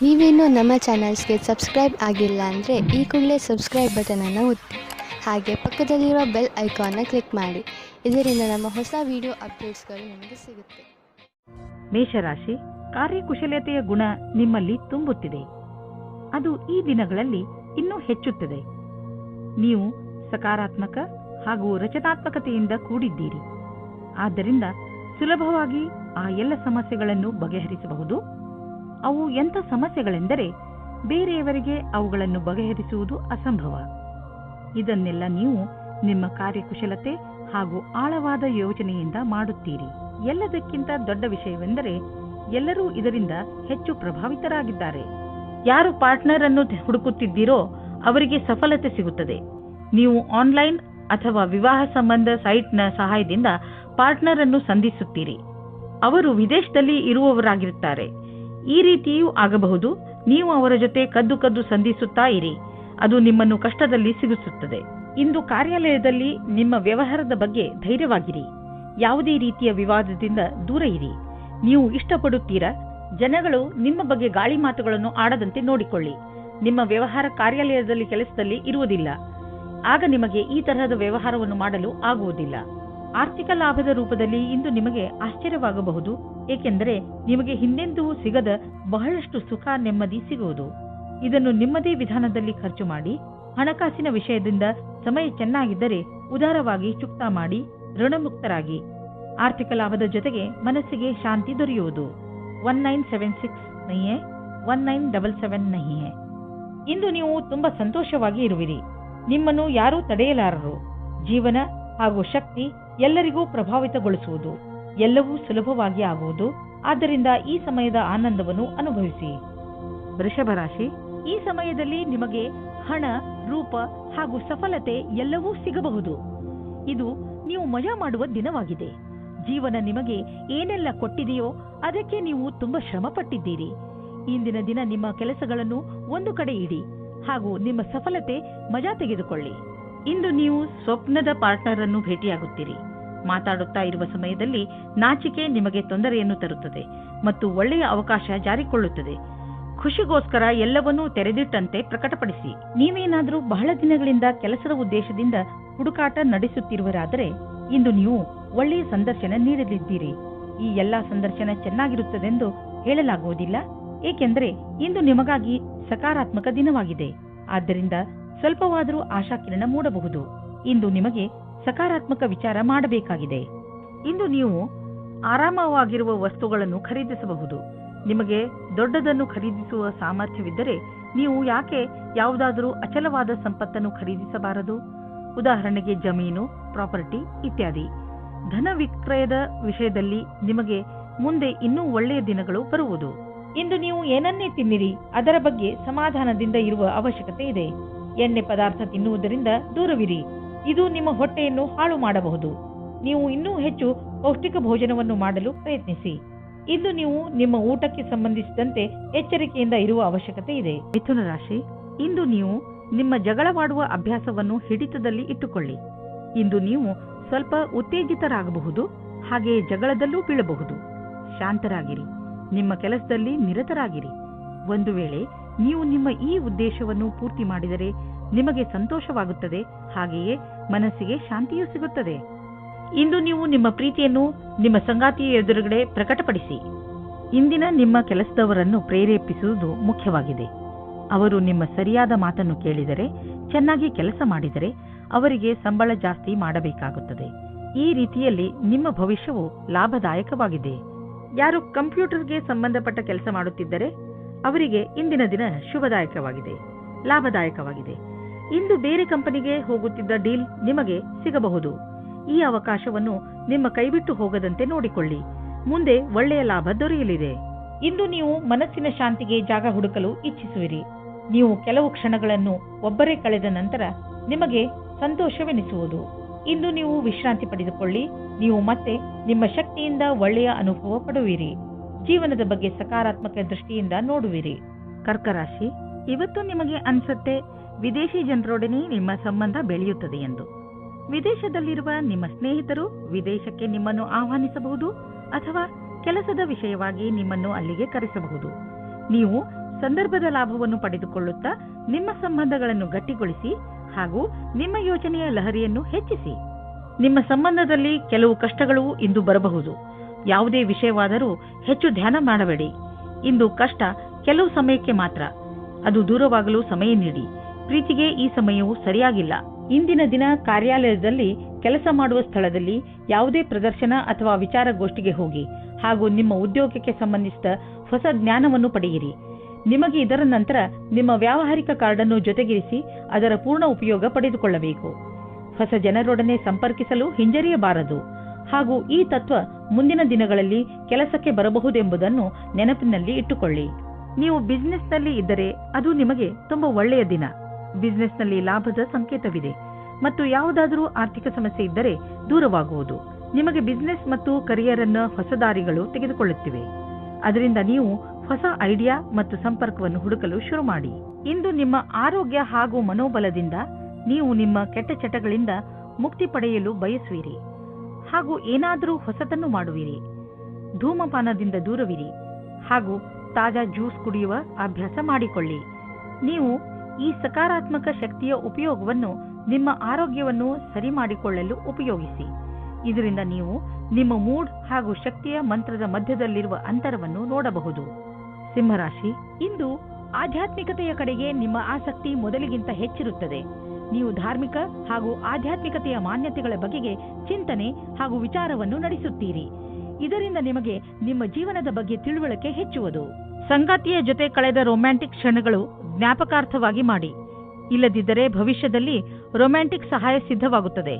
ನೀವೇನೂ ನಮ್ಮ ಚಾನಲ್ಸ್ಗೆ ಸಬ್ಸ್ಕ್ರೈಬ್ ಆಗಿಲ್ಲ ಅಂದರೆ ಈ ಕೂಡಲೇ ಸಬ್ಸ್ಕ್ರೈಬ್ ಬಟನನ್ನು ಒತ್ತಿ ಹಾಗೆ ಪಕ್ಕದಲ್ಲಿರೋ ಬೆಲ್ ಐಕಾನ್ನ ಕ್ಲಿಕ್ ಮಾಡಿ. ಇದರಿಂದ ನಮ್ಮ ಹೊಸ ವಿಡಿಯೋ ಅಪ್ಡೇಟ್ಸ್ಗಳು ನಿಮಗೆ ಸಿಗುತ್ತೆ. ಮೇಷರಾಶಿ, ಕಾರ್ಯಕುಶಲತೆಯ ಗುಣ ನಿಮ್ಮಲ್ಲಿ ತುಂಬುತ್ತಿದೆ. ಅದು ಈ ದಿನಗಳಲ್ಲಿ ಇನ್ನೂ ಹೆಚ್ಚುತ್ತದೆ. ನೀವು ಸಕಾರಾತ್ಮಕ ಹಾಗೂ ರಚನಾತ್ಮಕತೆಯಿಂದ ಕೂಡಿದ್ದೀರಿ. ಆದ್ದರಿಂದ ಸುಲಭವಾಗಿ ಆ ಎಲ್ಲ ಸಮಸ್ಯೆಗಳನ್ನು ಬಗೆಹರಿಸಬಹುದು. ಅವು ಎಂಥ ಸಮಸ್ಯೆಗಳೆಂದರೆ ಬೇರೆಯವರಿಗೆ ಅವುಗಳನ್ನು ಬಗೆಹರಿಸುವುದು ಅಸಂಭವ. ಇದನ್ನೆಲ್ಲ ನೀವು ನಿಮ್ಮ ಕಾರ್ಯಕುಶಲತೆ ಹಾಗೂ ಆಳವಾದ ಯೋಚನೆಯಿಂದ ಮಾಡುತ್ತೀರಿ. ಎಲ್ಲದಕ್ಕಿಂತ ದೊಡ್ಡ ವಿಷಯವೆಂದರೆ ಎಲ್ಲರೂ ಇದರಿಂದ ಹೆಚ್ಚು ಪ್ರಭಾವಿತರಾಗಿದ್ದಾರೆ. ಯಾರು ಪಾರ್ಟ್ನರ್ ಅನ್ನು ಹುಡುಕುತ್ತಿದ್ದೀರೋ ಅವರಿಗೆ ಸಫಲತೆ ಸಿಗುತ್ತದೆ. ನೀವು ಆನ್ಲೈನ್ ಅಥವಾ ವಿವಾಹ ಸಂಬಂಧ ಸೈಟ್ನ ಸಹಾಯದಿಂದ ಪಾರ್ಟ್ನರ್ ಅನ್ನು ಸಂಧಿಸುತ್ತೀರಿ. ಅವರು ವಿದೇಶದಲ್ಲಿ ಇರುವವರಾಗಿರುತ್ತಾರೆ. ಈ ರೀತಿಯೂ ಆಗಬಹುದು. ನೀವು ಅವರ ಜೊತೆ ಕದ್ದು ಸಂಧಿಸುತ್ತಾ ಇರಿ. ಅದು ನಿಮ್ಮನ್ನು ಕಷ್ಟದಲ್ಲಿ ಸಿಗಿಸುತ್ತದೆ. ಇಂದು ಕಾರ್ಯಾಲಯದಲ್ಲಿ ನಿಮ್ಮ ವ್ಯವಹಾರದ ಬಗ್ಗೆ ಧೈರ್ಯವಾಗಿರಿ. ಯಾವುದೇ ರೀತಿಯ ವಿವಾದದಿಂದ ದೂರ ಇರಿ. ನೀವು ಇಷ್ಟಪಡುತ್ತೀರಾ? ಜನಗಳು ನಿಮ್ಮ ಬಗ್ಗೆ ಗಾಳಿ ಮಾತುಗಳನ್ನು ಆಡದಂತೆ ನೋಡಿಕೊಳ್ಳಿ. ನಿಮ್ಮ ವ್ಯವಹಾರ ಕಾರ್ಯಾಲಯದಲ್ಲಿ ಕೆಲಸದಲ್ಲಿ ಇರುವುದಿಲ್ಲ. ಆಗ ನಿಮಗೆ ಈ ತರಹದ ವ್ಯವಹಾರವನ್ನು ಮಾಡಲು ಆಗುವುದಿಲ್ಲ. ಆರ್ಥಿಕ ಲಾಭದ ರೂಪದಲ್ಲಿ ಇಂದು ನಿಮಗೆ ಆಶ್ಚರ್ಯವಾಗಬಹುದು. ಏಕೆಂದರೆ ನಿಮಗೆ ಹಿಂದೆಂದೂ ಸಿಗದ ಬಹಳಷ್ಟು ಸುಖ ನೆಮ್ಮದಿ ಸಿಗುವುದು. ಇದನ್ನು ನಿಮ್ಮದೇ ವಿಧಾನದಲ್ಲಿ ಖರ್ಚು ಮಾಡಿ. ಹಣಕಾಸಿನ ವಿಷಯದಿಂದ ಸಮಯ ಚೆನ್ನಾಗಿದ್ದರೆ ಉದಾರವಾಗಿ ಚುಕ್ತಾ ಮಾಡಿ ಋಣಮುಕ್ತರಾಗಿ. ಆರ್ಥಿಕ ಲಾಭದ ಜೊತೆಗೆ ಮನಸ್ಸಿಗೆ ಶಾಂತಿ ದೊರೆಯುವುದು. 1976 नहीं है 1977 नहीं है. ಇಂದು ನೀವು ತುಂಬಾ ಸಂತೋಷವಾಗಿ ಇರುವಿರಿ. ನಿಮ್ಮನ್ನು ಯಾರೂ ತಡೆಯಲಾರರು. ಜೀವನ ಹಾಗೂ ಶಕ್ತಿ ಎಲ್ಲರಿಗೂ ಪ್ರಭಾವಿತಗೊಳಿಸುವುದು. ಎಲ್ಲವೂ ಸುಲಭವಾಗಿ ಆಗುವುದು. ಆದ್ದರಿಂದ ಈ ಸಮಯದ ಆನಂದವನ್ನು ಅನುಭವಿಸಿ. ವೃಷಭ ರಾಶಿ, ಈ ಸಮಯದಲ್ಲಿ ನಿಮಗೆ ಹಣ, ರೂಪ ಹಾಗೂ ಸಫಲತೆ ಎಲ್ಲವೂ ಸಿಗಬಹುದು. ಇದು ನೀವು ಮಜಾ ಮಾಡುವ ದಿನವಾಗಿದೆ. ಜೀವನ ನಿಮಗೆ ಏನೆಲ್ಲ ಕೊಟ್ಟಿದೆಯೋ ಅದಕ್ಕೆ ನೀವು ತುಂಬಾ ಶ್ರಮ ಪಟ್ಟಿದ್ದೀರಿ. ಇಂದಿನ ದಿನ ನಿಮ್ಮ ಕೆಲಸಗಳನ್ನು ಒಂದು ಕಡೆ ಇಡಿ ಹಾಗೂ ನಿಮ್ಮ ಸಫಲತೆ ಮಜಾ ತೆಗೆದುಕೊಳ್ಳಿ. ಇಂದು ನೀವು ಸ್ವಪ್ನದ ಪಾರ್ಟ್ನರ್ ಅನ್ನು ಭೇಟಿಯಾಗುತ್ತೀರಿ. ಮಾತಾಡುತ್ತಾ ಇರುವ ಸಮಯದಲ್ಲಿ ನಾಚಿಕೆ ನಿಮಗೆ ತೊಂದರೆಯನ್ನು ತರುತ್ತದೆ ಮತ್ತು ಒಳ್ಳೆಯ ಅವಕಾಶ ಜಾರಿಕೊಳ್ಳುತ್ತದೆ. ಖುಷಿಗೋಸ್ಕರ ಎಲ್ಲವನ್ನೂ ತೆರೆದಿಟ್ಟಂತೆ ಪ್ರಕಟಪಡಿಸಿ. ನೀವೇನಾದರೂ ಬಹಳ ದಿನಗಳಿಂದ ಕೆಲಸದ ಉದ್ದೇಶದಿಂದ ಹುಡುಕಾಟ ನಡೆಸುತ್ತಿರುವರಾದರೆ ಇಂದು ನೀವು ಒಳ್ಳೆಯ ಸಂದರ್ಶನ ನೀಡಲಿದ್ದೀರಿ. ಈ ಎಲ್ಲಾ ಸಂದರ್ಶನ ಚೆನ್ನಾಗಿರುತ್ತದೆಂದು ಹೇಳಲಾಗುವುದಿಲ್ಲ. ಏಕೆಂದರೆ ಇಂದು ನಿಮಗಾಗಿ ಸಕಾರಾತ್ಮಕ ದಿನವಾಗಿದೆ. ಆದ್ದರಿಂದ ಸ್ವಲ್ಪವಾದರೂ ಆಶಾಕಿರಣ ಮೂಡಬಹುದು. ಇಂದು ನಿಮಗೆ ಸಕಾರಾತ್ಮಕ ವಿಚಾರ ಮಾಡಬೇಕಾಗಿದೆ. ಇಂದು ನೀವು ಆರಾಮವಾಗಿರುವ ವಸ್ತುಗಳನ್ನು ಖರೀದಿಸಬಹುದು. ನಿಮಗೆ ದೊಡ್ಡದನ್ನು ಖರೀದಿಸುವ ಸಾಮರ್ಥ್ಯವಿದ್ದರೆ ನೀವು ಯಾಕೆ ಯಾವುದಾದರೂ ಅಚಲವಾದ ಸಂಪತ್ತನ್ನು ಖರೀದಿಸಬಾರದು? ಉದಾಹರಣೆಗೆ ಜಮೀನು, ಪ್ರಾಪರ್ಟಿ ಇತ್ಯಾದಿ. ಧನ ವಿಕ್ರಯದ ವಿಷಯದಲ್ಲಿ ನಿಮಗೆ ಮುಂದೆ ಇನ್ನೂ ಒಳ್ಳೆಯ ದಿನಗಳು ಬರುವುದು. ಇಂದು ನೀವು ಏನನ್ನೇ ತಿನ್ನಿರಿ, ಅದರ ಬಗ್ಗೆ ಸಮಾಧಾನದಿಂದ ಇರುವ ಅವಶ್ಯಕತೆ ಇದೆ. ಎಣ್ಣೆ ಪದಾರ್ಥ ತಿನ್ನುವುದರಿಂದ ದೂರವಿರಿ. ಇದು ನಿಮ್ಮ ಹೊಟ್ಟೆಯನ್ನು ಹಾಳು ಮಾಡಬಹುದು. ನೀವು ಇನ್ನೂ ಹೆಚ್ಚು ಪೌಷ್ಟಿಕ ಭೋಜನವನ್ನು ಮಾಡಲು ಪ್ರಯತ್ನಿಸಿ. ಇಂದು ನೀವು ನಿಮ್ಮ ಊಟಕ್ಕೆ ಸಂಬಂಧಿಸಿದಂತೆ ಎಚ್ಚರಿಕೆಯಿಂದ ಇರುವ ಅವಶ್ಯಕತೆ ಇದೆ. ಮಿಥುನ ರಾಶಿ, ಇಂದು ನೀವು ನಿಮ್ಮ ಜಗಳವಾಡುವ ಅಭ್ಯಾಸವನ್ನು ಹಿಡಿತದಲ್ಲಿ ಇಟ್ಟುಕೊಳ್ಳಿ. ಇಂದು ನೀವು ಸ್ವಲ್ಪ ಉತ್ತೇಜಿತರಾಗಬಹುದು. ಹಾಗೆಯೇ ಜಗಳದಲ್ಲೂ ಬೀಳಬಹುದು. ಶಾಂತರಾಗಿರಿ. ನಿಮ್ಮ ಕೆಲಸದಲ್ಲಿ ನಿರತರಾಗಿರಿ. ಒಂದು ವೇಳೆ ನೀವು ನಿಮ್ಮ ಈ ಉದ್ದೇಶವನ್ನು ಪೂರ್ತಿ ಮಾಡಿದರೆ ನಿಮಗೆ ಸಂತೋಷವಾಗುತ್ತದೆ. ಹಾಗೆಯೇ ಮನಸ್ಸಿಗೆ ಶಾಂತಿಯೂ ಸಿಗುತ್ತದೆ. ಇಂದು ನೀವು ನಿಮ್ಮ ಪ್ರೀತಿಯನ್ನು ನಿಮ್ಮ ಸಂಗಾತಿಯ ಎದುರುಗಡೆ ಪ್ರಕಟಪಡಿಸಿ. ಇಂದಿನ ನಿಮ್ಮ ಕೆಲಸದವರನ್ನು ಪ್ರೇರೇಪಿಸುವುದು ಮುಖ್ಯವಾಗಿದೆ. ಅವರು ನಿಮ್ಮ ಸರಿಯಾದ ಮಾತನ್ನು ಕೇಳಿದರೆ, ಚೆನ್ನಾಗಿ ಕೆಲಸ ಮಾಡಿದರೆ ಅವರಿಗೆ ಸಂಬಳ ಜಾಸ್ತಿ ಮಾಡಬೇಕಾಗುತ್ತದೆ. ಈ ರೀತಿಯಲ್ಲಿ ನಿಮ್ಮ ಭವಿಷ್ಯವು ಲಾಭದಾಯಕವಾಗಿದೆ. ಯಾರು ಕಂಪ್ಯೂಟರ್ಗೆ ಸಂಬಂಧಪಟ್ಟ ಕೆಲಸ ಮಾಡುತ್ತಿದ್ದರೆ ಅವರಿಗೆ ಇಂದಿನ ದಿನ ಶುಭದಾಯಕವಾಗಿದೆ, ಲಾಭದಾಯಕವಾಗಿದೆ. ಇಂದು ಬೇರೆ ಕಂಪನಿಗೆ ಹೋಗುತ್ತಿದ್ದ ಡೀಲ್ ನಿಮಗೆ ಸಿಗಬಹುದು. ಈ ಅವಕಾಶವನ್ನು ನಿಮ್ಮ ಕೈಬಿಟ್ಟು ಹೋಗದಂತೆ ನೋಡಿಕೊಳ್ಳಿ. ಮುಂದೆ ಒಳ್ಳೆಯ ಲಾಭ ದೊರೆಯಲಿದೆ. ಇಂದು ನೀವು ಮನಸ್ಸಿನ ಶಾಂತಿಗೆ ಜಾಗ ಹುಡುಕಲು ಇಚ್ಛಿಸುವಿರಿ. ನೀವು ಕೆಲವು ಕ್ಷಣಗಳನ್ನು ಒಬ್ಬರೇ ಕಳೆದ ನಂತರ ನಿಮಗೆ ಸಂತೋಷವೆನಿಸುವುದು. ಇಂದು ನೀವು ವಿಶ್ರಾಂತಿ ಪಡೆದುಕೊಳ್ಳಿ. ನೀವು ಮತ್ತೆ ನಿಮ್ಮ ಶಕ್ತಿಯಿಂದ ಒಳ್ಳೆಯ ಅನುಭವ ಪಡುವಿರಿ. ಜೀವನದ ಬಗ್ಗೆ ಸಕಾರಾತ್ಮಕ ದೃಷ್ಟಿಯಿಂದ ನೋಡುವಿರಿ. ಕರ್ಕರಾಶಿ, ಇವತ್ತು ನಿಮಗೆ ಅನಿಸುತ್ತೆ ವಿದೇಶಿ ಜನರೊಡನೆ ನಿಮ್ಮ ಸಂಬಂಧ ಬೆಳೆಯುತ್ತದೆ ಎಂದು. ವಿದೇಶದಲ್ಲಿರುವ ನಿಮ್ಮ ಸ್ನೇಹಿತರು ವಿದೇಶಕ್ಕೆ ನಿಮ್ಮನ್ನು ಆಹ್ವಾನಿಸಬಹುದು ಅಥವಾ ಕೆಲಸದ ವಿಷಯವಾಗಿ ನಿಮ್ಮನ್ನು ಅಲ್ಲಿಗೆ ಕರೆಸಬಹುದು. ನೀವು ಸಂದರ್ಭದ ಲಾಭವನ್ನು ಪಡೆದುಕೊಳ್ಳುತ್ತಾ ನಿಮ್ಮ ಸಂಬಂಧಗಳನ್ನು ಗಟ್ಟಿಗೊಳಿಸಿ ಹಾಗೂ ನಿಮ್ಮ ಯೋಜನೆಯ ಲಹರಿಯನ್ನು ಹೆಚ್ಚಿಸಿ. ನಿಮ್ಮ ಸಂಬಂಧದಲ್ಲಿ ಕೆಲವು ಕಷ್ಟಗಳು ಇಂದು ಬರಬಹುದು. ಯಾವುದೇ ವಿಷಯವಾದರೂ ಹೆಚ್ಚು ಧ್ಯಾನ ಮಾಡಬೇಡಿ. ಇಂದು ಕಷ್ಟ ಕೆಲವು ಸಮಯಕ್ಕೆ ಮಾತ್ರ, ಅದು ದೂರವಾಗಲು ಸಮಯ ನೀಡಿ. ಪ್ರೀತಿಗೆ ಈ ಸಮಯವು ಸರಿಯಾಗಿಲ್ಲ. ಇಂದಿನ ದಿನ ಕಾರ್ಯಾಲಯದಲ್ಲಿ ಕೆಲಸ ಮಾಡುವ ಸ್ಥಳದಲ್ಲಿ ಯಾವುದೇ ಪ್ರದರ್ಶನ ಅಥವಾ ವಿಚಾರಗೋಷ್ಠಿಗೆ ಹೋಗಿ ಹಾಗೂ ನಿಮ್ಮ ಉದ್ಯೋಗಕ್ಕೆ ಸಂಬಂಧಿಸಿದ ಹೊಸ ಜ್ಞಾನವನ್ನು ಪಡೆಯಿರಿ. ನಿಮಗೆ ಇದರ ನಂತರ ನಿಮ್ಮ ವ್ಯಾವಹಾರಿಕ ಕಾರ್ಡನ್ನು ಜೊತೆಗಿರಿಸಿ ಅದರ ಪೂರ್ಣ ಉಪಯೋಗ ಪಡೆದುಕೊಳ್ಳಬೇಕು. ಹೊಸ ಜನರೊಡನೆ ಸಂಪರ್ಕಿಸಲು ಹಿಂಜರಿಯಬಾರದು ಹಾಗೂ ಈ ತತ್ವ ಮುಂದಿನ ದಿನಗಳಲ್ಲಿ ಕೆಲಸಕ್ಕೆ ಬರಬಹುದೆಂಬುದನ್ನು ನೆನಪಿನಲ್ಲಿ ಇಟ್ಟುಕೊಳ್ಳಿ. ನೀವು ಬಿಸಿನೆಸ್ನಲ್ಲಿ ಇದ್ದರೆ ಅದು ನಿಮಗೆ ತುಂಬಾ ಒಳ್ಳೆಯ ದಿನ. ಬಿಸಿನೆಸ್ನಲ್ಲಿ ಲಾಭದ ಸಂಕೇತವಿದೆ ಮತ್ತು ಯಾವುದಾದರೂ ಆರ್ಥಿಕ ಸಮಸ್ಯೆ ಇದ್ದರೆ ದೂರವಾಗುವುದು. ನಿಮಗೆ ಬಿಸಿನೆಸ್ ಮತ್ತು ಕರಿಯರ್ ಅನ್ನು ಹೊಸ ದಾರಿಗಳು ತೆಗೆದುಕೊಳ್ಳುತ್ತಿವೆ. ಅದರಿಂದ ನೀವು ಹೊಸ ಐಡಿಯಾ ಮತ್ತು ಸಂಪರ್ಕವನ್ನು ಹುಡುಕಲು ಶುರು ಮಾಡಿ. ಇಂದು ನಿಮ್ಮ ಆರೋಗ್ಯ ಹಾಗೂ ಮನೋಬಲದಿಂದ ನೀವು ನಿಮ್ಮ ಕೆಟ್ಟ ಚಟಗಳಿಂದ ಮುಕ್ತಿ ಪಡೆಯಲು ಬಯಸುವಿರಿ ಹಾಗೂ ಏನಾದರೂ ಹೊಸತನ್ನು ಮಾಡುವಿರಿ. ಧೂಮಪಾನದಿಂದ ದೂರವಿರಿ ಹಾಗೂ ತಾಜಾ ಜ್ಯೂಸ್ ಕುಡಿಯುವ ಅಭ್ಯಾಸ ಮಾಡಿಕೊಳ್ಳಿ. ನೀವು ಈ ಸಕಾರಾತ್ಮಕ ಶಕ್ತಿಯ ಉಪಯೋಗವನ್ನು ನಿಮ್ಮ ಆರೋಗ್ಯವನ್ನು ಸರಿ ಮಾಡಿಕೊಳ್ಳಲು ಉಪಯೋಗಿಸಿ. ಇದರಿಂದ ನೀವು ನಿಮ್ಮ ಮೂಡ್ ಹಾಗೂ ಶಕ್ತಿಯ ಮಂತ್ರದ ಮಧ್ಯದಲ್ಲಿರುವ ಅಂತರವನ್ನು ನೋಡಬಹುದು. ಸಿಂಹರಾಶಿ, ಇಂದು ಆಧ್ಯಾತ್ಮಿಕತೆಯ ಕಡೆಗೆ ನಿಮ್ಮ ಆಸಕ್ತಿ ಮೊದಲಿಗಿಂತ ಹೆಚ್ಚಿರುತ್ತದೆ. ನೀವು ಧಾರ್ಮಿಕ ಹಾಗೂ ಆಧ್ಯಾತ್ಮಿಕತೆಯ ಮಾನ್ಯತೆಗಳ ಬಗೆಗೆ ಚಿಂತನೆ ಹಾಗೂ ವಿಚಾರವನ್ನು ನಡೆಸುತ್ತೀರಿ. ಇದರಿಂದ ನಿಮಗೆ ನಿಮ್ಮ ಜೀವನದ ಬಗ್ಗೆ ತಿಳುವಳಿಕೆ ಹೆಚ್ಚುವುದು. ಸಂಗಾತಿಯ ಜೊತೆ ಕಳೆದ ರೊಮ್ಯಾಂಟಿಕ್ ಕ್ಷಣಗಳು ಜ್ಞಾಪಕಾರ್ಥವಾಗಿ ಮಾಡಿ. ಇಲ್ಲದಿದ್ದರೆ ಭವಿಷ್ಯದಲ್ಲಿ ರೊಮ್ಯಾಂಟಿಕ್ ಸಹಾಯ ಸಿದ್ಧವಾಗುತ್ತದೆ.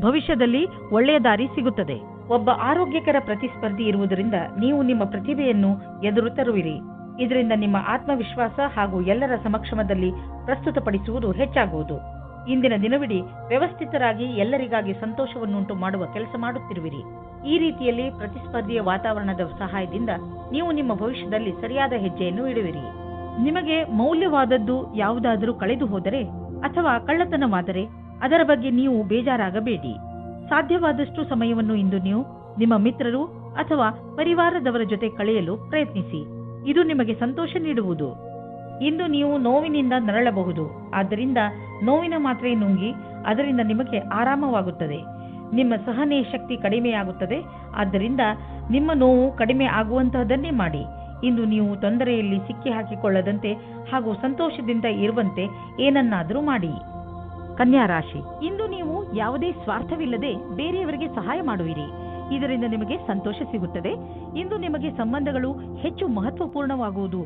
ಭವಿಷ್ಯದಲ್ಲಿ ಒಳ್ಳೆಯ ದಾರಿ ಸಿಗುತ್ತದೆ. ಒಬ್ಬ ಆರೋಗ್ಯಕರ ಪ್ರತಿಸ್ಪರ್ಧಿ ಇರುವುದರಿಂದ ನೀವು ನಿಮ್ಮ ಪ್ರತಿಭೆಯನ್ನು ಎದುರು ತರುವಿರಿ. ಇದರಿಂದ ನಿಮ್ಮ ಆತ್ಮವಿಶ್ವಾಸ ಹಾಗೂ ಎಲ್ಲರ ಸಮಕ್ಷಮದಲ್ಲಿ ಪ್ರಸ್ತುತಪಡಿಸುವುದು ಹೆಚ್ಚಾಗುವುದು. ಇಂದಿನ ದಿನವಿಡೀ ವ್ಯವಸ್ಥಿತರಾಗಿ ಎಲ್ಲರಿಗಾಗಿ ಸಂತೋಷವನ್ನುಂಟು ಮಾಡುವ ಕೆಲಸ ಮಾಡುತ್ತಿರುವಿರಿ. ಈ ರೀತಿಯಲ್ಲಿ ಪ್ರತಿಸ್ಪರ್ಧಿಯ ವಾತಾವರಣದ ಸಹಾಯದಿಂದ ನೀವು ನಿಮ್ಮ ಭವಿಷ್ಯದಲ್ಲಿ ಸರಿಯಾದ ಹೆಜ್ಜೆಯನ್ನು ಇಡುವಿರಿ. ನಿಮಗೆ ಮೌಲ್ಯವಾದದ್ದು ಯಾವುದಾದರೂ ಕಳೆದು ಹೋದರೆ ಅಥವಾ ಕಳ್ಳತನವಾದರೆ ಅದರ ಬಗ್ಗೆ ನೀವು ಬೇಜಾರಾಗಬೇಡಿ. ಸಾಧ್ಯವಾದಷ್ಟು ಸಮಯವನ್ನು ಇಂದು ನೀವು ನಿಮ್ಮ ಮಿತ್ರರು ಅಥವಾ ಪರಿವಾರದವರ ಜೊತೆ ಕಳೆಯಲು ಪ್ರಯತ್ನಿಸಿ. ಇದು ನಿಮಗೆ ಸಂತೋಷ ನೀಡುವುದು. ಇಂದು ನೀವು ನೋವಿನಿಂದ ನರಳಬಹುದು. ಆದ್ದರಿಂದ ನೋವಿನ ಮಾತ್ರೆ ನುಂಗಿ ಅದರಿಂದ ನಿಮಗೆ ಆರಾಮವಾಗುತ್ತದೆ. ನಿಮ್ಮ ಸಹನೆ ಶಕ್ತಿ ಕಡಿಮೆಯಾಗುತ್ತದೆ. ಆದ್ದರಿಂದ ನಿಮ್ಮ ನೋವು ಕಡಿಮೆ ಆಗುವಂತಹದನ್ನೇ ಮಾಡಿ. ಇಂದು ನೀವು ತೊಂದರೆಯಲ್ಲಿ ಸಿಕ್ಕಿ ಹಾಕಿಕೊಳ್ಳದಂತೆ ಹಾಗೂ ಸಂತೋಷದಿಂದ ಇರುವಂತೆ ಏನನ್ನಾದರೂ ಮಾಡಿ. ಕನ್ಯಾ ರಾಶಿ, ಇಂದು ನೀವು ಯಾವುದೇ ಸ್ವಾರ್ಥವಿಲ್ಲದೆ ಬೇರೆಯವರಿಗೆ ಸಹಾಯ ಮಾಡುವಿರಿ. ಇದರಿಂದ ನಿಮಗೆ ಸಂತೋಷ ಸಿಗುತ್ತದೆ. ಇಂದು ನಿಮಗೆ ಸಂಬಂಧಗಳು ಹೆಚ್ಚು ಮಹತ್ವಪೂರ್ಣವಾಗುವುದು.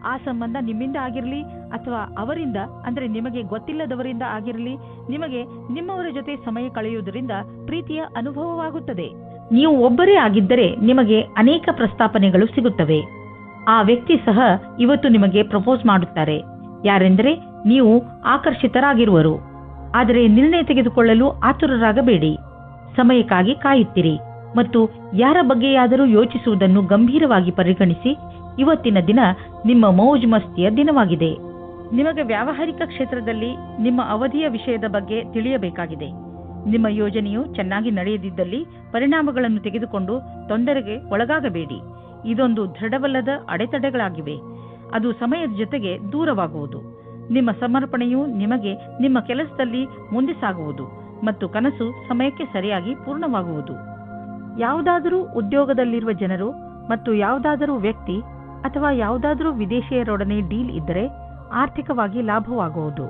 ಆ ಸಂಬಂಧ ನಿಮ್ಮಿಂದ ಆಗಿರಲಿ ಅಥವಾ ಅವರಿಂದ, ಅಂದರೆ ನಿಮಗೆ ಗೊತ್ತಿಲ್ಲದವರಿಂದ ಆಗಿರಲಿ, ನಿಮಗೆ ನಿಮ್ಮವರ ಜೊತೆ ಸಮಯ ಕಳೆಯುವುದರಿಂದ ಪ್ರೀತಿಯ ಅನುಭವವಾಗುತ್ತದೆ. ನೀವು ಒಬ್ಬರೇ ಆಗಿದ್ದರೆ ನಿಮಗೆ ಅನೇಕ ಪ್ರಸ್ತಾಪನೆಗಳು ಸಿಗುತ್ತವೆ. ಆ ವ್ಯಕ್ತಿ ಸಹ ಇವತ್ತು ನಿಮಗೆ ಪ್ರಪೋಸ್ ಮಾಡುತ್ತಾರೆ. ಯಾರೆಂದರೆ ನೀವು ಆಕರ್ಷಿತರಾಗಿರುವರು. ಆದರೆ ನಿರ್ಣಯ ತೆಗೆದುಕೊಳ್ಳಲು ಆತುರರಾಗಬೇಡಿ. ಸಮಯಕ್ಕಾಗಿ ಕಾಯುತ್ತಿರಿ ಮತ್ತು ಯಾರ ಬಗ್ಗೆಯಾದರೂ ಯೋಚಿಸುವುದನ್ನು ಗಂಭೀರವಾಗಿ ಪರಿಗಣಿಸಿ. ಇವತ್ತಿನ ದಿನ ನಿಮ್ಮ ಮೌಜ್ ಮಸ್ತಿಯ ದಿನವಾಗಿದೆ. ನಿಮಗೆ ವ್ಯಾವಹಾರಿಕ ಕ್ಷೇತ್ರದಲ್ಲಿ ನಿಮ್ಮ ಅವಧಿಯ ವಿಷಯದ ಬಗ್ಗೆ ತಿಳಿಯಬೇಕಾಗಿದೆ. ನಿಮ್ಮ ಯೋಜನೆಯು ಚೆನ್ನಾಗಿ ನಡೆಯದಿದ್ದಲ್ಲಿ ಪರಿಣಾಮಗಳನ್ನು ತೆಗೆದುಕೊಂಡು ತೊಂದರೆಗೆ ಒಳಗಾಗಬೇಡಿ. ಇದೊಂದು ದೃಢವಲ್ಲದ ಅಡೆತಡೆಗಳಾಗಿವೆ. ಅದು ಸಮಯದ ಜೊತೆಗೆ ದೂರವಾಗುವುದು. ನಿಮ್ಮ ಸಮರ್ಪಣೆಯು ನಿಮಗೆ ನಿಮ್ಮ ಕೆಲಸದಲ್ಲಿ ಮುಂದೆ ಸಾಗುವುದು ಮತ್ತು ಕನಸು ಸಮಯಕ್ಕೆ ಸರಿಯಾಗಿ ಪೂರ್ಣವಾಗುವುದು. ಯಾವುದಾದರೂ ಉದ್ಯೋಗದಲ್ಲಿರುವ ಜನರು ಮತ್ತು ಯಾವುದಾದರೂ ವ್ಯಕ್ತಿ ಅಥವಾ ಯಾವುದಾದರೂ ವಿದೇಶಿಯರೊಡನೆ ಡೀಲ್ ಇದ್ದರೆ ಆರ್ಥಿಕವಾಗಿ ಲಾಭವಾಗುವುದು.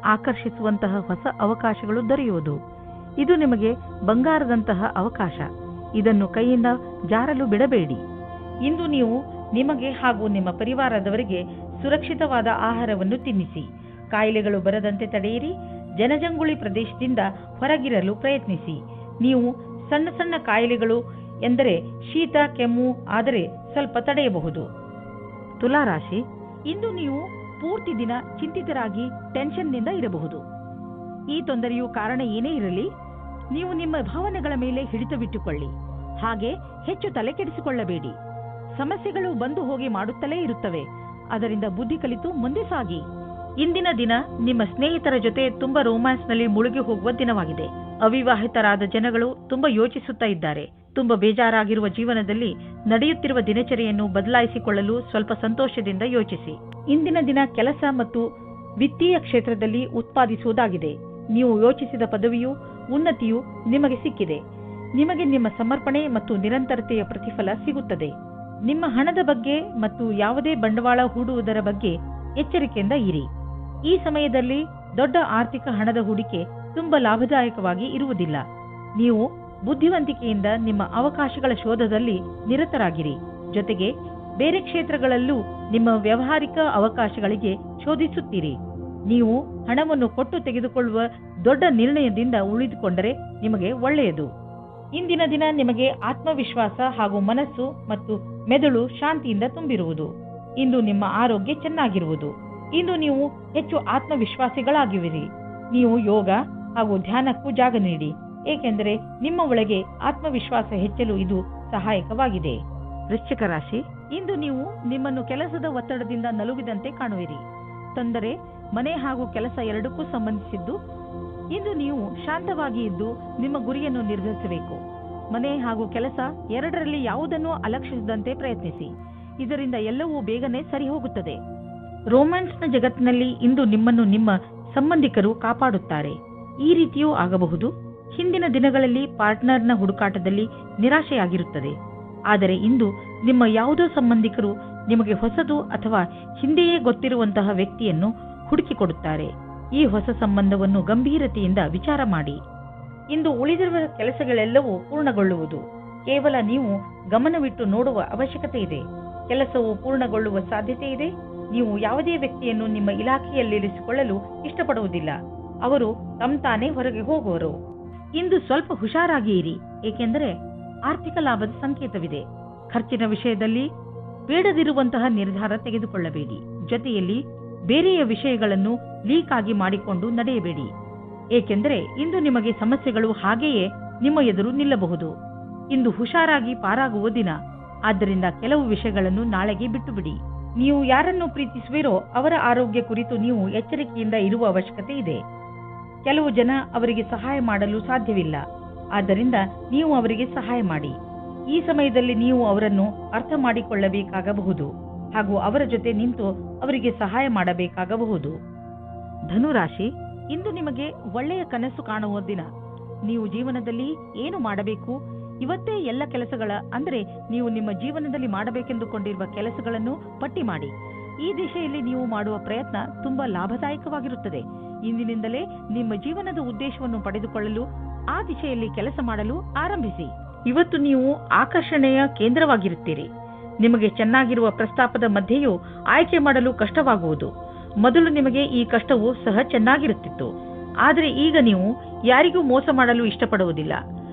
ಆಕರ್ಷಿಸುವಂತಹ ಹೊಸ ಅವಕಾಶಗಳು ದೊರೆಯುವುದು. ಇದು ನಿಮಗೆ ಬಂಗಾರದಂತಹ ಅವಕಾಶ. ಇದನ್ನು ಕೈಯಿಂದ ಜಾರಲು ಬಿಡಬೇಡಿ. ಇಂದು ನೀವು ನಿಮಗೆ ಹಾಗೂ ನಿಮ್ಮ ಪರಿವಾರದವರಿಗೆ ಸುರಕ್ಷಿತವಾದ ಆಹಾರವನ್ನು ತಿನ್ನಿಸಿ. ಕಾಯಿಲೆಗಳು ಬರದಂತೆ ತಡೆಯಿರಿ. ಜನಜಂಗುಳಿ ಪ್ರದೇಶದಿಂದ ಹೊರಗಿರಲು ಪ್ರಯತ್ನಿಸಿ. ನೀವು ಸಣ್ಣ ಸಣ್ಣ ಕಾಯಿಲೆಗಳು ಎಂದರೆ ಶೀತ ಕೆಮ್ಮು ಆದರೆ ಸ್ವಲ್ಪ ತಡೆಯಬಹುದು. ತುಲಾ ರಾಶಿ, ಇಂದು ನೀವು ಪೂರ್ತಿ ದಿನ ಚಿಂತಿತರಾಗಿ ಟೆನ್ಷನ್ನಿಂದ ಇರಬಹುದು. ಈ ತೊಂದರೆಯು ಕಾರಣ ಏನೇ ಇರಲಿ, ನೀವು ನಿಮ್ಮ ಭಾವನೆಗಳ ಮೇಲೆ ಹಿಡಿತವಿಟ್ಟುಕೊಳ್ಳಿ. ಹಾಗೆ ಹೆಚ್ಚು ತಲೆ ಕೆಡಿಸಿಕೊಳ್ಳಬೇಡಿ. ಸಮಸ್ಯೆಗಳು ಬಂದು ಹೋಗಿ ಮಾಡುತ್ತಲೇ ಇರುತ್ತವೆ. ಅದರಿಂದ ಬುದ್ಧಿ ಕಲಿತು ಮುಂದೆ ಸಾಗಿ. ಇಂದಿನ ದಿನ ನಿಮ್ಮ ಸ್ನೇಹಿತರ ಜೊತೆ ತುಂಬಾ ರೋಮ್ಯಾನ್ಸ್ನಲ್ಲಿ ಮುಳುಗಿ ಹೋಗುವ ದಿನವಾಗಿದೆ. ಅವಿವಾಹಿತರಾದ ಜನಗಳು ತುಂಬಾ ಯೋಚಿಸುತ್ತಾ ಇದ್ದಾರೆ. ತುಂಬಾ ಬೇಜಾರಾಗಿರುವ ಜೀವನದಲ್ಲಿ ನಡೆಯುತ್ತಿರುವ ದಿನಚರಿಯನ್ನು ಬದಲಾಯಿಸಿಕೊಳ್ಳಲು ಸ್ವಲ್ಪ ಸಂತೋಷದಿಂದ ಯೋಚಿಸಿ. ಇಂದಿನ ದಿನ ಕೆಲಸ ಮತ್ತು ವಿತ್ತೀಯ ಕ್ಷೇತ್ರದಲ್ಲಿ ಉತ್ಪಾದಿಸುವುದಾಗಿದೆ. ನೀವು ಯೋಚಿಸಿದ ಪದವಿಯು ಉನ್ನತಿಯು ನಿಮಗೆ ಸಿಕ್ಕಿದೆ. ನಿಮಗೆ ನಿಮ್ಮ ಸಮರ್ಪಣೆ ಮತ್ತು ನಿರಂತರತೆಯ ಪ್ರತಿಫಲ ಸಿಗುತ್ತದೆ. ನಿಮ್ಮ ಹಣದ ಬಗ್ಗೆ ಮತ್ತು ಯಾವುದೇ ಬಂಡವಾಳ ಹೂಡುವುದರ ಬಗ್ಗೆ ಎಚ್ಚರಿಕೆಯಿಂದ ಇರಿ. ಈ ಸಮಯದಲ್ಲಿ ದೊಡ್ಡ ಆರ್ಥಿಕ ಹಣದ ಹೂಡಿಕೆ ತುಂಬಾ ಲಾಭದಾಯಕವಾಗಿ ಇರುವುದಿಲ್ಲ. ನೀವು ಬುದ್ಧಿವಂತಿಕೆಯಿಂದ ನಿಮ್ಮ ಅವಕಾಶಗಳ ಶೋಧದಲ್ಲಿ ನಿರತರಾಗಿರಿ. ಜೊತೆಗೆ ಬೇರೆ ಕ್ಷೇತ್ರಗಳಲ್ಲೂ ನಿಮ್ಮ ವ್ಯಾವಹಾರಿಕ ಅವಕಾಶಗಳಿಗೆ ಶೋಧಿಸುತ್ತೀರಿ. ನೀವು ಹಣವನ್ನು ಕೊಟ್ಟು ತೆಗೆದುಕೊಳ್ಳುವ ದೊಡ್ಡ ನಿರ್ಣಯದಿಂದ ಉಳಿದುಕೊಂಡರೆ ನಿಮಗೆ ಒಳ್ಳೆಯದು. ಇಂದಿನ ದಿನ ನಿಮಗೆ ಆತ್ಮವಿಶ್ವಾಸ ಹಾಗೂ ಮನಸ್ಸು ಮತ್ತು ಮೆದುಳು ಶಾಂತಿಯಿಂದ ತುಂಬಿರುವುದು. ಇಂದು ನಿಮ್ಮ ಆರೋಗ್ಯ ಚೆನ್ನಾಗಿರುವುದು. ಇಂದು ನೀವು ಹೆಚ್ಚು ಆತ್ಮವಿಶ್ವಾಸಿಗಳಾಗಿರುವಿರಿ. ನೀವು ಯೋಗ ಹಾಗೂ ಧ್ಯಾನಕ್ಕೂ ಜಾಗ ನೀಡಿ, ಏಕೆಂದರೆ ನಿಮ್ಮ ಒಳಗೆ ಆತ್ಮವಿಶ್ವಾಸ ಹೆಚ್ಚಲು ಇದು ಸಹಾಯಕವಾಗಿದೆ. ವೃಶ್ಚಿಕ ರಾಶಿ, ಇಂದು ನೀವು ನಿಮ್ಮನ್ನು ಕೆಲಸದ ಒತ್ತಡದಿಂದ ನಲುಗಿದಂತೆ ಕಾಣುವಿರಿ. ತೊಂದರೆ ಮನೆ ಹಾಗೂ ಕೆಲಸ ಎರಡಕ್ಕೂ ಸಂಬಂಧಿಸಿದ್ದು. ಇಂದು ನೀವು ಶಾಂತವಾಗಿ ಇದ್ದು ನಿಮ್ಮ ಗುರಿಯನ್ನು ನಿರ್ಧರಿಸಬೇಕು. ಮನೆ ಹಾಗೂ ಕೆಲಸ ಎರಡರಲ್ಲಿ ಯಾವುದನ್ನೂ ಅಲಕ್ಷಿಸದಂತೆ ಪ್ರಯತ್ನಿಸಿ. ಇದರಿಂದ ಎಲ್ಲವೂ ಬೇಗನೆ ಸರಿ ಹೋಗುತ್ತದೆ. ರೋಮ್ಯಾನ್ಸ್ನ ಜಗತ್ತಿನಲ್ಲಿ ಇಂದು ನಿಮ್ಮನ್ನು ನಿಮ್ಮ ಸಂಬಂಧಿಕರು ಕಾಪಾಡುತ್ತಾರೆ. ಈ ರೀತಿಯೂ ಆಗಬಹುದು. ಹಿಂದಿನ ದಿನಗಳಲ್ಲಿ ಪಾರ್ಟ್ನರ್ನ ಹುಡುಕಾಟದಲ್ಲಿ ನಿರಾಶೆಯಾಗಿರುತ್ತದೆ. ಆದರೆ ಇಂದು ನಿಮ್ಮ ಯಾವುದೋ ಸಂಬಂಧಿಕರು ನಿಮಗೆ ಹೊಸದು ಅಥವಾ ಹಿಂದೆಯೇ ಗೊತ್ತಿರುವಂತಹ ವ್ಯಕ್ತಿಯನ್ನು ಹುಡುಕಿಕೊಡುತ್ತಾರೆ. ಈ ಹೊಸ ಸಂಬಂಧವನ್ನು ಗಂಭೀರತೆಯಿಂದ ವಿಚಾರ ಮಾಡಿ. ಇಂದು ಉಳಿದಿರುವ ಕೆಲಸಗಳೆಲ್ಲವೂ ಪೂರ್ಣಗೊಳ್ಳುವುದು. ಕೇವಲ ನೀವು ಗಮನವಿಟ್ಟು ನೋಡುವ ಅವಶ್ಯಕತೆ ಇದೆ. ಕೆಲಸವು ಪೂರ್ಣಗೊಳ್ಳುವ ಸಾಧ್ಯತೆ ಇದೆ. ನೀವು ಯಾವುದೇ ವ್ಯಕ್ತಿಯನ್ನು ನಿಮ್ಮ ಇಲಾಖೆಯಲ್ಲಿರಿಸಿಕೊಳ್ಳಲು ಇಷ್ಟಪಡುವುದಿಲ್ಲ. ಅವರು ತಾನೇ ಹೊರಗೆ ಹೋಗುವರು. ಇಂದು ಸ್ವಲ್ಪ ಹುಷಾರಾಗಿ ಇರಿ, ಏಕೆಂದರೆ ಆರ್ಥಿಕ ಲಾಭದ ಸಂಕೇತವಿದೆ. ಖರ್ಚಿನ ವಿಷಯದಲ್ಲಿ ಬೇಡದಿರುವಂತಹ ನಿರ್ಧಾರ ತೆಗೆದುಕೊಳ್ಳಬೇಡಿ. ಜೊತೆಯಲ್ಲಿ ಬೇರೆಯ ವಿಷಯಗಳನ್ನು ಲೀಕ್ ಆಗಿ ಮಾಡಿಕೊಂಡು ನಡೆಯಬೇಡಿ, ಏಕೆಂದರೆ ಇಂದು ನಿಮಗೆ ಸಮಸ್ಯೆಗಳು ಹಾಗೆಯೇ ನಿಮ್ಮ ಎದುರು ನಿಲ್ಲಬಹುದು. ಇಂದು ಹುಷಾರಾಗಿ ಪಾರಾಗುವ ದಿನ. ಆದ್ದರಿಂದ ಕೆಲವು ವಿಷಯಗಳನ್ನು ನಾಳೆಗೆ ಬಿಟ್ಟು ಬಿಡಿ. ನೀವು ಯಾರನ್ನು ಪ್ರೀತಿಸುವಿರೋ ಅವರ ಆರೋಗ್ಯ ಕುರಿತು ನೀವು ಎಚ್ಚರಿಕೆಯಿಂದ ಇರುವ ಅವಶ್ಯಕತೆ ಇದೆ. ಕೆಲವು ಜನ ಅವರಿಗೆ ಸಹಾಯ ಮಾಡಲು ಸಾಧ್ಯವಿಲ್ಲ, ಆದ್ದರಿಂದ ನೀವು ಅವರಿಗೆ ಸಹಾಯ ಮಾಡಿ. ಈ ಸಮಯದಲ್ಲಿ ನೀವು ಅವರನ್ನು ಅರ್ಥ ಮಾಡಿಕೊಳ್ಳಬೇಕಾಗಬಹುದು ಹಾಗೂ ಅವರ ಜೊತೆ ನಿಂತು ಅವರಿಗೆ ಸಹಾಯ ಮಾಡಬೇಕಾಗಬಹುದು. ಧನುರಾಶಿ, ಇಂದು ನಿಮಗೆ ಒಳ್ಳೆಯ ಕನಸು ಕಾಣುವ ದಿನ. ನೀವು ಜೀವನದಲ್ಲಿ ಏನು ಮಾಡಬೇಕು, ಇವತ್ತೇ ಎಲ್ಲ ಕೆಲಸಗಳ ಅಂದರೆ ನೀವು ನಿಮ್ಮ ಜೀವನದಲ್ಲಿ ಮಾಡಬೇಕೆಂದುಕೊಂಡಿರುವ ಕೆಲಸಗಳನ್ನು ಪಟ್ಟಿ ಮಾಡಿ. ಈ ದಿಶೆಯಲ್ಲಿ ನೀವು ಮಾಡುವ ಪ್ರಯತ್ನ ತುಂಬಾ ಲಾಭದಾಯಕವಾಗಿರುತ್ತದೆ. ಇಂದಿನಿಂದಲೇ ನಿಮ್ಮ ಜೀವನದ ಉದ್ದೇಶವನ್ನು ಪಡೆದುಕೊಳ್ಳಲು ಆ ದಿಶೆಯಲ್ಲಿ ಕೆಲಸ ಮಾಡಲು ಆರಂಭಿಸಿ. ಇವತ್ತು ನೀವು ಆಕರ್ಷಣೆಯ ಕೇಂದ್ರವಾಗಿರುತ್ತೀರಿ. ನಿಮಗೆ ಚೆನ್ನಾಗಿರುವ ಪ್ರಸ್ತಾಪದ ಮಧ್ಯೆಯೂ ಆಯ್ಕೆ ಮಾಡಲು ಕಷ್ಟವಾಗುವುದು. ಮೊದಲು ನಿಮಗೆ ಈ ಕಷ್ಟವು ಸಹ ಚೆನ್ನಾಗಿರುತ್ತಿತ್ತು, ಆದರೆ ಈಗ ನೀವು ಯಾರಿಗೂ ಮೋಸ ಮಾಡಲು ಇಷ್ಟಪಡುವುದಿಲ್ಲ.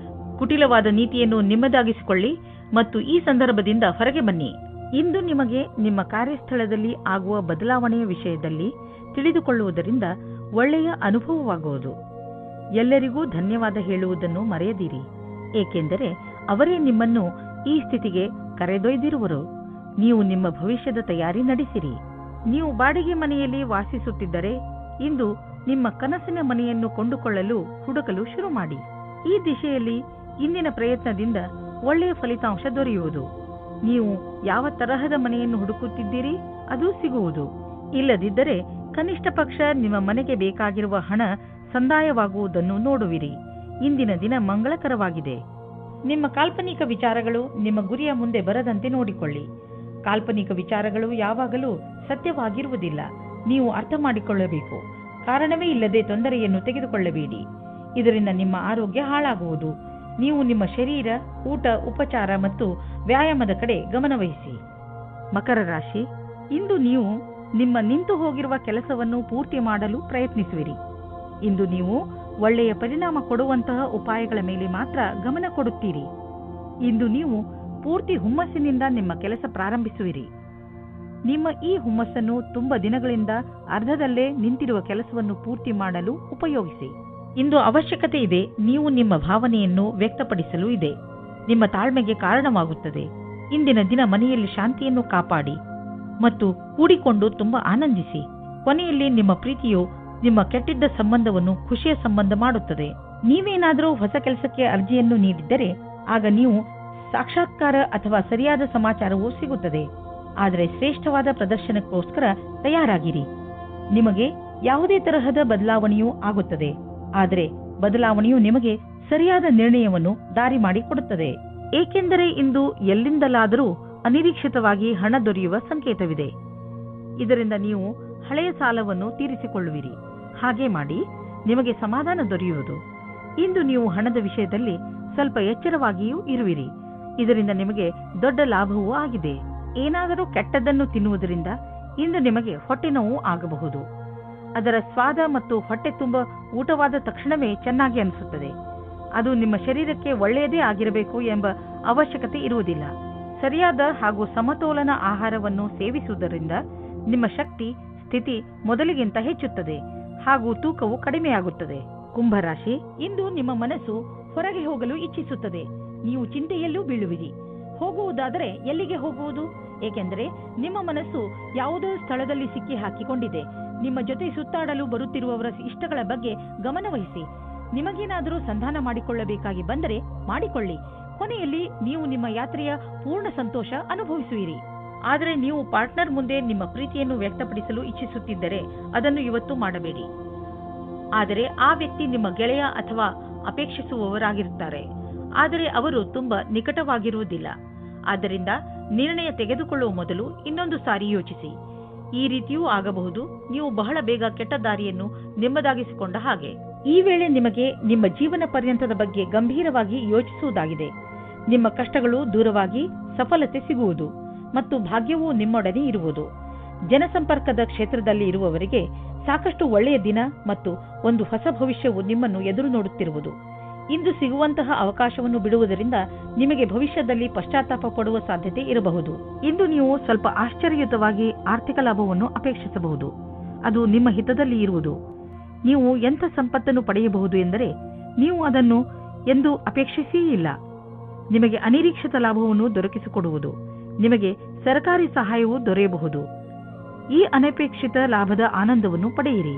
ಕುಟಿಲವಾದ ನೀತಿಯನ್ನು ನಿಮ್ಮದಾಗಿಸಿಕೊಳ್ಳಿ ಮತ್ತು ಈ ಸಂದರ್ಭದಿಂದ ಹೊರಗೆ ಬನ್ನಿ. ಇಂದು ನಿಮಗೆ ನಿಮ್ಮ ಕಾರ್ಯಸ್ಥಳದಲ್ಲಿ ಆಗುವ ಬದಲಾವಣೆಯ ವಿಷಯದಲ್ಲಿ ತಿಳಿದುಕೊಳ್ಳುವುದರಿಂದ ಒಳ್ಳೆಯ ಅನುಭವವಾಗುವುದು. ಎಲ್ಲರಿಗೂ ಧನ್ಯವಾದ ಹೇಳುವುದನ್ನು ಮರೆಯದಿರಿ, ಏಕೆಂದರೆ ಅವರೇ ನಿಮ್ಮನ್ನು ಈ ಸ್ಥಿತಿಗೆ ಕರೆದೊಯ್ದಿರುವರು. ನೀವು ನಿಮ್ಮ ಭವಿಷ್ಯದ ತಯಾರಿ ನಡೆಸಿರಿ. ನೀವು ಬಾಡಿಗೆ ಮನೆಯಲ್ಲಿ ವಾಸಿಸುತ್ತಿದ್ದರೆ ಇಂದು ನಿಮ್ಮ ಕನಸಿನ ಮನೆಯನ್ನು ಕೊಂಡುಕೊಳ್ಳಲು ಹುಡುಕಲು ಶುರು ಮಾಡಿ. ಈ ದಿಶೆಯಲ್ಲಿ ಇಂದಿನ ಪ್ರಯತ್ನದಿಂದ ಒಳ್ಳೆಯ ಫಲಿತಾಂಶ ದೊರೆಯುವುದು. ನೀವು ಯಾವ ತರಹದ ಮನೆಯನ್ನು ಹುಡುಕುತ್ತಿದ್ದೀರಿ ಅದು ಸಿಗುವುದು. ಇಲ್ಲದಿದ್ದರೆ ಕನಿಷ್ಠ ಪಕ್ಷ ನಿಮ್ಮ ಮನೆಗೆ ಬೇಕಾಗಿರುವ ಹಣ ಸಂದಾಯವಾಗುವುದನ್ನು ನೋಡುವಿರಿ. ಇಂದಿನ ದಿನ ಮಂಗಳಕರವಾಗಿದೆ. ನಿಮ್ಮ ಕಾಲ್ಪನಿಕ ವಿಚಾರಗಳು ನಿಮ್ಮ ಗುರಿಯ ಮುಂದೆ ಬರದಂತೆ ನೋಡಿಕೊಳ್ಳಿ. ಕಾಲ್ಪನಿಕ ವಿಚಾರಗಳು ಯಾವಾಗಲೂ ಸತ್ಯವಾಗಿರುವುದಿಲ್ಲ. ನೀವು ಅರ್ಥ ಮಾಡಿಕೊಳ್ಳಬೇಕು. ಕಾರಣವೇ ಇಲ್ಲದೆ ತೊಂದರೆಯನ್ನು ತೆಗೆದುಕೊಳ್ಳಬೇಡಿ. ಇದರಿಂದ ನಿಮ್ಮ ಆರೋಗ್ಯ ಹಾಳಾಗುವುದು. ನೀವು ನಿಮ್ಮ ಶರೀರ, ಊಟ, ಉಪಚಾರ ಮತ್ತು ವ್ಯಾಯಾಮದ ಕಡೆ ಗಮನವಹಿಸಿ. ಮಕರ ರಾಶಿ, ಇಂದು ನೀವು ನಿಮ್ಮ ನಿಂತು ಹೋಗಿರುವ ಕೆಲಸವನ್ನು ಪೂರ್ತಿ ಮಾಡಲು ಪ್ರಯತ್ನಿಸುವಿರಿ. ಇಂದು ನೀವು ಒಳ್ಳೆಯ ಪರಿಣಾಮ ಕೊಡುವಂತಹ ಉಪಾಯಗಳ ಮೇಲೆ ಮಾತ್ರ ಗಮನ ಕೊಡುತ್ತೀರಿ. ಇಂದು ನೀವು ಪೂರ್ತಿ ಹುಮ್ಮಸ್ಸಿನಿಂದ ನಿಮ್ಮ ಕೆಲಸ ಪ್ರಾರಂಭಿಸುವಿರಿ. ನಿಮ್ಮ ಈ ಹುಮ್ಮಸ್ಸನ್ನು ತುಂಬ ದಿನಗಳಿಂದ ಅರ್ಧದಲ್ಲೇ ನಿಂತಿರುವ ಕೆಲಸವನ್ನು ಪೂರ್ತಿ ಮಾಡಲು ಉಪಯೋಗಿಸಿ. ಇಂದು ಅವಶ್ಯಕತೆ ಇದೆ. ನೀವು ನಿಮ್ಮ ಭಾವನೆಯನ್ನು ವ್ಯಕ್ತಪಡಿಸಲು ಇದೆ. ನಿಮ್ಮ ತಾಳ್ಮೆಗೆ ಕಾರಣವಾಗುತ್ತದೆ. ಇಂದಿನ ದಿನ ಮನೆಯಲ್ಲಿ ಶಾಂತಿಯನ್ನು ಕಾಪಾಡಿ ಮತ್ತು ಕೂಡಿಕೊಂಡು ತುಂಬಾ ಆನಂದಿಸಿ. ಕೊನೆಯಲ್ಲಿ ನಿಮ್ಮ ಪ್ರೀತಿಯು ನಿಮ್ಮ ಕೆಟ್ಟಿದ್ದ ಸಂಬಂಧವನ್ನು ಖುಷಿಯ ಸಂಬಂಧ ಮಾಡುತ್ತದೆ. ನೀವೇನಾದರೂ ಹೊಸ ಕೆಲಸಕ್ಕೆ ಅರ್ಜಿಯನ್ನು ನೀಡಿದ್ದರೆ ಆಗ ನೀವು ಸಾಕ್ಷಾತ್ಕಾರ ಅಥವಾ ಸರಿಯಾದ ಸಮಾಚಾರವೂ ಸಿಗುತ್ತದೆ. ಆದರೆ ಶ್ರೇಷ್ಠವಾದ ಪ್ರದರ್ಶನಕ್ಕೋಸ್ಕರ ತಯಾರಾಗಿರಿ. ನಿಮಗೆ ಯಾವುದೇ ತರಹದ ಬದಲಾವಣೆಯೂ ಆಗುತ್ತದೆ, ಆದರೆ ಬದಲಾವಣೆಯು ನಿಮಗೆ ಸರಿಯಾದ ನಿರ್ಣಯವನ್ನು ದಾರಿ ಮಾಡಿಕೊಡುತ್ತದೆ. ಏಕೆಂದರೆ ಇಂದು ಎಲ್ಲಿಂದಲಾದರೂ ಅನಿರೀಕ್ಷಿತವಾಗಿ ಹಣ ದೊರೆಯುವ ಸಂಕೇತವಿದೆ. ಇದರಿಂದ ನೀವು ಹಳೆಯ ಸಾಲವನ್ನು ತೀರಿಸಿಕೊಳ್ಳುವಿರಿ. ಹಾಗೆ ಮಾಡಿ ನಿಮಗೆ ಸಮಾಧಾನ ದೊರೆಯುವುದು. ಇಂದು ನೀವು ಹಣದ ವಿಷಯದಲ್ಲಿ ಸ್ವಲ್ಪ ಎಚ್ಚರವಾಗಿಯೂ ಇರುವಿರಿ. ಇದರಿಂದ ನಿಮಗೆ ದೊಡ್ಡ ಲಾಭವೂ ಆಗಿದೆ. ಏನಾದರೂ ಕೆಟ್ಟದ್ದನ್ನು ತಿನ್ನುವುದರಿಂದ ಇಂದು ನಿಮಗೆ ಹೊಟ್ಟೆ ನೋವು ಆಗಬಹುದು. ಅದರ ಸ್ವಾದ ಮತ್ತು ಹೊಟ್ಟೆ ತುಂಬ ಊಟವಾದ ತಕ್ಷಣವೇ ಚೆನ್ನಾಗಿ ಅನಿಸುತ್ತದೆ. ಅದು ನಿಮ್ಮ ಶರೀರಕ್ಕೆ ಒಳ್ಳೆಯದೇ ಆಗಿರಬೇಕು ಎಂಬ ಅವಶ್ಯಕತೆ ಇರುವುದಿಲ್ಲ. ಸರಿಯಾದ ಹಾಗೂ ಸಮತೋಲನ ಆಹಾರವನ್ನು ಸೇವಿಸುವುದರಿಂದ ನಿಮ್ಮ ಶಕ್ತಿ ಸ್ಥಿತಿ ಮೊದಲಿಗಿಂತ ಹೆಚ್ಚುತ್ತದೆ ಹಾಗೂ ತೂಕವು ಕಡಿಮೆಯಾಗುತ್ತದೆ. ಕುಂಭರಾಶಿ, ಇಂದು ನಿಮ್ಮ ಮನಸ್ಸು ಹೊರಗೆ ಹೋಗಲು ಇಚ್ಛಿಸುತ್ತದೆ. ನೀವು ಚಿಂತೆಯಲ್ಲೂ ಬೀಳುವಿರಿ. ಹೋಗುವುದಾದರೆ ಎಲ್ಲಿಗೆ ಹೋಗುವುದು? ಏಕೆಂದರೆ ನಿಮ್ಮ ಮನಸ್ಸು ಯಾವುದೋ ಸ್ಥಳದಲ್ಲಿ ಸಿಕ್ಕಿ ಹಾಕಿಕೊಂಡಿದೆ. ನಿಮ್ಮ ಜೊತೆ ಸುತ್ತಾಡಲು ಬರುತ್ತಿರುವವರ ಇಷ್ಟಗಳ ಬಗ್ಗೆ ಗಮನವಹಿಸಿ. ನಿಮಗೇನಾದರೂ ಸಂಧಾನ ಮಾಡಿಕೊಳ್ಳಬೇಕಾಗಿ ಬಂದರೆ ಮಾಡಿಕೊಳ್ಳಿ. ಕೊನೆಯಲ್ಲಿ ನೀವು ನಿಮ್ಮ ಯಾತ್ರೆಯ ಪೂರ್ಣ ಸಂತೋಷ ಅನುಭವಿಸುವಿರಿ. ಆದರೆ ನೀವು ಪಾರ್ಟ್ನರ್ ಮುಂದೆ ನಿಮ್ಮ ಪ್ರೀತಿಯನ್ನು ವ್ಯಕ್ತಪಡಿಸಲು ಇಚ್ಛಿಸುತ್ತಿದ್ದರೆ ಅದನ್ನು ಇವತ್ತು ಮಾಡಬೇಡಿ. ಆದರೆ ಆ ವ್ಯಕ್ತಿ ನಿಮ್ಮ ಗೆಳೆಯ ಅಥವಾ ಅಪೇಕ್ಷಿಸುವವರಾಗಿರುತ್ತಾರೆ. ಆದರೆ ಅವರು ತುಂಬಾ ನಿಕಟವಾಗಿರುವುದಿಲ್ಲ. ಆದ್ದರಿಂದ ನಿರ್ಣಯ ತೆಗೆದುಕೊಳ್ಳುವ ಮೊದಲು ಇನ್ನೊಂದು ಸಾರಿ ಯೋಚಿಸಿ. ಈ ರೀತಿಯೂ ಆಗಬಹುದು. ನೀವು ಬಹಳ ಬೇಗ ಕೆಟ್ಟ ದಾರಿಯನ್ನು ನಿಮ್ಮದಾಗಿಸಿಕೊಂಡ ಹಾಗೆ. ಈ ವೇಳೆ ನಿಮಗೆ ನಿಮ್ಮ ಜೀವನ ಪರ್ಯಂತದ ಬಗ್ಗೆ ಗಂಭೀರವಾಗಿ ಯೋಚಿಸುವುದಾಗಿದೆ. ನಿಮ್ಮ ಕಷ್ಟಗಳು ದೂರವಾಗಿ ಸಫಲತೆ ಸಿಗುವುದು ಮತ್ತು ಭಾಗ್ಯವೂ ನಿಮ್ಮೊಡನೆ ಇರುವುದು. ಜನಸಂಪರ್ಕದ ಕ್ಷೇತ್ರದಲ್ಲಿ ಇರುವವರಿಗೆ ಸಾಕಷ್ಟು ಒಳ್ಳೆಯ ದಿನ ಮತ್ತು ಒಂದು ಹೊಸ ಭವಿಷ್ಯವು ನಿಮ್ಮನ್ನು ಎದುರು ನೋಡುತ್ತಿರುವುದು. ಇಂದು ಸಿಗುವಂತಹ ಅವಕಾಶವನ್ನು ಬಿಡುವುದರಿಂದ ನಿಮಗೆ ಭವಿಷ್ಯದಲ್ಲಿ ಪಶ್ಚಾತ್ತಾಪ ಪಡುವ ಸಾಧ್ಯತೆ ಇರಬಹುದು. ಇಂದು ನೀವು ಸ್ವಲ್ಪ ಆಶ್ಚರ್ಯಯುತವಾಗಿ ಆರ್ಥಿಕ ಲಾಭವನ್ನು ಅಪೇಕ್ಷಿಸಬಹುದು. ಅದು ನಿಮ್ಮ ಹಿತದಲ್ಲಿ ಇರುವುದು. ನೀವು ಎಂಥ ಸಂಪತ್ತನ್ನು ಪಡೆಯಬಹುದು ಎಂದರೆ ನೀವು ಅದನ್ನು ಎಂದು ಅಪೇಕ್ಷಿಸೇ ಇಲ್ಲ. ನಿಮಗೆ ಅನಿರೀಕ್ಷಿತ ಲಾಭವನ್ನು ದೊರಕಿಸಿಕೊಡುವುದು. ನಿಮಗೆ ಸರ್ಕಾರಿ ಸಹಾಯವೂ ದೊರೆಯಬಹುದು. ಈ ಅನಪೇಕ್ಷಿತ ಲಾಭದ ಆನಂದವನ್ನು ಪಡೆಯಿರಿ.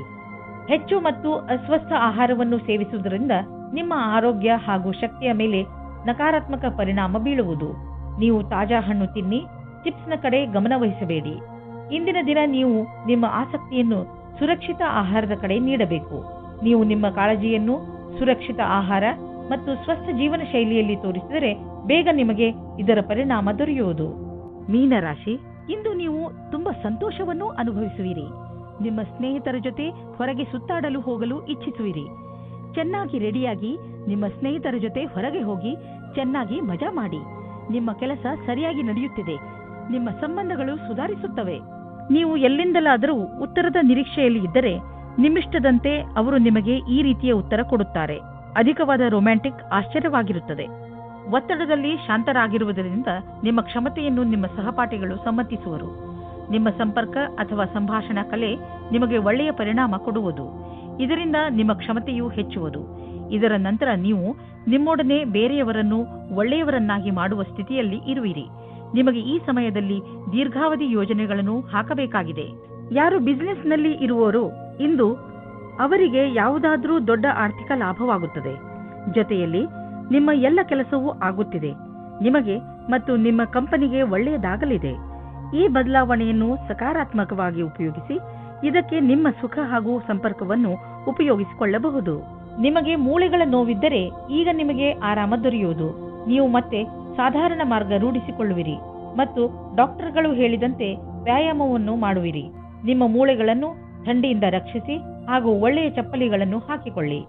ಹೆಚ್ಚು ಮತ್ತು ಅಸ್ವಸ್ಥ ಆಹಾರವನ್ನು ಸೇವಿಸುವುದರಿಂದ ನಿಮ್ಮ ಆರೋಗ್ಯ ಹಾಗೂ ಶಕ್ತಿಯ ಮೇಲೆ ನಕಾರಾತ್ಮಕ ಪರಿಣಾಮ ಬೀಳುವುದು. ನೀವು ತಾಜಾ ಹಣ್ಣು ತಿನ್ನಿ. ಚಿಪ್ಸ್ನ ಕಡೆ ಗಮನ ವಹಿಸಬೇಡಿ. ಇಂದಿನ ದಿನ ನೀವು ನಿಮ್ಮ ಆಸಕ್ತಿಯನ್ನು ಸುರಕ್ಷಿತ ಆಹಾರದ ಕಡೆ ನೀಡಬೇಕು. ನೀವು ನಿಮ್ಮ ಕಾಳಜಿಯನ್ನು ಸುರಕ್ಷಿತ ಆಹಾರ ಮತ್ತು ಸ್ವಸ್ಥ ಜೀವನ ಶೈಲಿಯಲ್ಲಿ ತೋರಿಸಿದರೆ ಬೇಗ ನಿಮಗೆ ಇದರ ಪರಿಣಾಮ ದೊರೆಯುವುದು. ಮೀನರಾಶಿ, ಇಂದು ನೀವು ತುಂಬಾ ಸಂತೋಷವನ್ನು ಅನುಭವಿಸುವಿರಿ. ನಿಮ್ಮ ಸ್ನೇಹಿತರ ಜೊತೆ ಹೊರಗೆ ಸುತ್ತಾಡಲು ಹೋಗಲು ಇಚ್ಛಿಸುವಿರಿ. ಚೆನ್ನಾಗಿ ರೆಡಿಯಾಗಿ ನಿಮ್ಮ ಸ್ನೇಹಿತರ ಜೊತೆ ಹೊರಗೆ ಹೋಗಿ ಚೆನ್ನಾಗಿ ಮಜಾ ಮಾಡಿ. ನಿಮ್ಮ ಕೆಲಸ ಸರಿಯಾಗಿ ನಡೆಯುತ್ತಿದೆ. ನಿಮ್ಮ ಸಂಬಂಧಗಳು ಸುಧಾರಿಸುತ್ತವೆ. ನೀವು ಎಲ್ಲಿಂದಲಾದರೂ ಉತ್ತರದ ನಿರೀಕ್ಷೆಯಲ್ಲಿ ಇದ್ದರೆ ನಿಮ್ಮಿಷ್ಟದಂತೆ ಅವರು ನಿಮಗೆ ಈ ರೀತಿಯ ಉತ್ತರ ಕೊಡುತ್ತಾರೆ. ಅಧಿಕವಾದ ರೊಮ್ಯಾಂಟಿಕ್ ಆಶ್ಚರ್ಯವಾಗಿರುತ್ತದೆ. ಒತ್ತಡದಲ್ಲಿ ಶಾಂತರಾಗಿರುವುದರಿಂದ ನಿಮ್ಮ ಕ್ಷಮತೆಯನ್ನು ನಿಮ್ಮ ಸಹಪಾಠಿಗಳು ಸಮ್ಮತಿಸುವರು. ನಿಮ್ಮ ಸಂಪರ್ಕ ಅಥವಾ ಸಂಭಾಷಣಾ ಕಲೆ ನಿಮಗೆ ಒಳ್ಳೆಯ ಪರಿಣಾಮ ಕೊಡುವುದು. ಇದರಿಂದ ನಿಮ್ಮ ಕ್ಷಮತೆಯು ಹೆಚ್ಚುವುದು. ಇದರ ನಂತರ ನೀವು ನಿಮ್ಮೊಡನೆ ಬೇರೆಯವರನ್ನು ಒಳ್ಳೆಯವರನ್ನಾಗಿ ಮಾಡುವ ಸ್ಥಿತಿಯಲ್ಲಿ ಇರುವಿರಿ. ನಿಮಗೆ ಈ ಸಮಯದಲ್ಲಿ ದೀರ್ಘಾವಧಿ ಯೋಜನೆಗಳನ್ನು ಹಾಕಬೇಕಾಗಿದೆ. ಯಾರು ಬಿಸಿನೆಸ್ನಲ್ಲಿ ಇರುವವರು ಇಂದು ಅವರಿಗೆ ಯಾವುದಾದ್ರೂ ದೊಡ್ಡ ಆರ್ಥಿಕ ಲಾಭವಾಗುತ್ತದೆ. ಜೊತೆಯಲ್ಲಿ ನಿಮ್ಮ ಎಲ್ಲ ಕೆಲಸವೂ ಆಗುತ್ತಿದೆ. ನಿಮಗೆ ಮತ್ತು ನಿಮ್ಮ ಕಂಪನಿಗೆ ಒಳ್ಳೆಯದಾಗಲಿದೆ. ಈ ಬದಲಾವಣೆಯನ್ನು ಸಕಾರಾತ್ಮಕವಾಗಿ ಉಪಯೋಗಿಸಿ. ಇದಕ್ಕೆ ನಿಮ್ಮ ಸುಖ ಹಾಗೂ ಸಂಪರ್ಕವನ್ನು ಉಪಯೋಗಿಸಿಕೊಳ್ಳಬಹುದು. ನಿಮಗೆ ಮೂಳೆಗಳ ನೋವಿದ್ದರೆ ಈಗ ನಿಮಗೆ ಆರಾಮ ದೊರೆಯುವುದು. ನೀವು ಮತ್ತೆ ಸಾಧಾರಣ ಮಾರ್ಗ ರೂಢಿಸಿಕೊಳ್ಳುವಿರಿ ಮತ್ತು ಡಾಕ್ಟರ್ಗಳು ಹೇಳಿದಂತೆ ವ್ಯಾಯಾಮವನ್ನು ಮಾಡುವಿರಿ. ನಿಮ್ಮ ಮೂಳೆಗಳನ್ನು ಥಂಡಿಯಿಂದ ರಕ್ಷಿಸಿ ಹಾಗೂ ಒಳ್ಳೆಯ ಚಪ್ಪಲಿಗಳನ್ನು ಹಾಕಿಕೊಳ್ಳಿ.